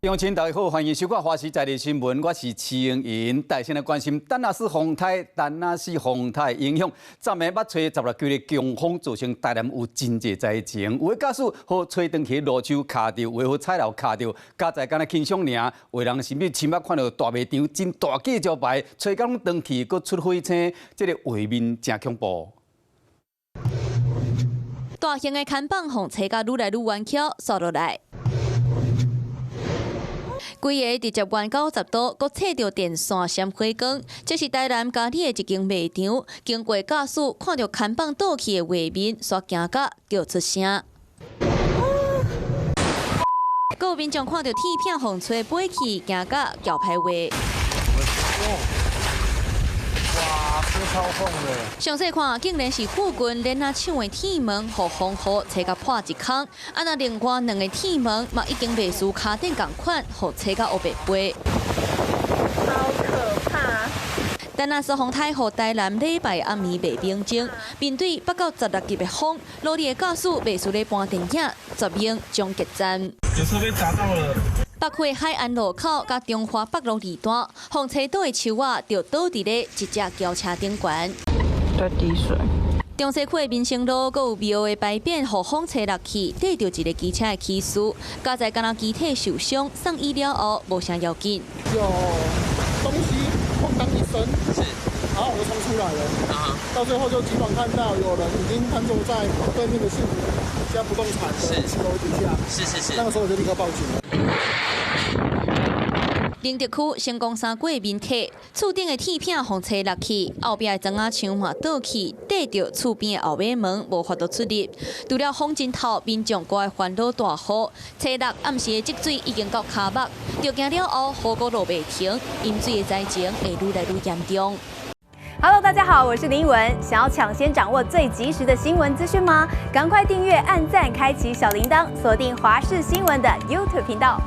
乡亲大家好，欢迎收看《华视在地新闻》，我是齐英银。带先来关心丹纳斯风台影响，昨暝捌吹16级的强风，造成台南有真济灾情。有的驾驶好吹登去路树卡着，有的好菜头卡着，加在敢若轻伤尔。有人甚至亲眼看到大卖场真大计招牌，吹到拢登去，搁出火星，这个画面真恐怖。 大型的看板风吹甲愈来愈弯曲，扫落来。 规个直接弯90度，搁扯到电线闪火光。这是台南嘉义的一间卖场，经过驾驶看到看板倒去的画面，煞惊甲叫出声。搁有民众看到铁片风吹飞去，惊甲叫歹话。 哇，这超风的！详细看，竟然是护军连拿抢的铁门，互风雨吹甲破一空。啊，那另外2个铁门嘛，已经袂输卡顶共款，互吹甲黑白飞。好可怕！丹纳斯风台互台南礼拜暗暝卖冰晶，面对8到16级的风，努力的驾驶袂输咧搬电影，绝命终结站。有车被砸到了。 北回海岸路口甲中华北路二段，风吹倒的树仔就倒伫咧一只轿车顶悬。在滴水。中西区的民生路，阁有庙的牌匾，互风吹落去，缀着一个机车的起司，加在敢若机体受伤，送医了后无啥要紧。有东西咣当一声，是，然后我就冲出来了。啊，到最后就急忙看到有人已经瘫坐在对面的幸福家不动产的骑楼底下。是。那个时候我就立刻报警了。 宁德区成功3过面体，厝顶的铁片风吹落去，后壁的砖仔墙嘛倒去，缀着厝边的后尾门无法度出入。除了风真透，民众搁爱烦恼大雨，初六暗时的积水已经到骹目，着惊了后雨阁落袂停，淹水的灾情会愈来愈严重。 Hello， 大家好，我是林文。想要抢先掌握最及时的新闻资讯吗？赶快订阅、按赞、开启小铃铛，锁定华视新闻的 YouTube 频道。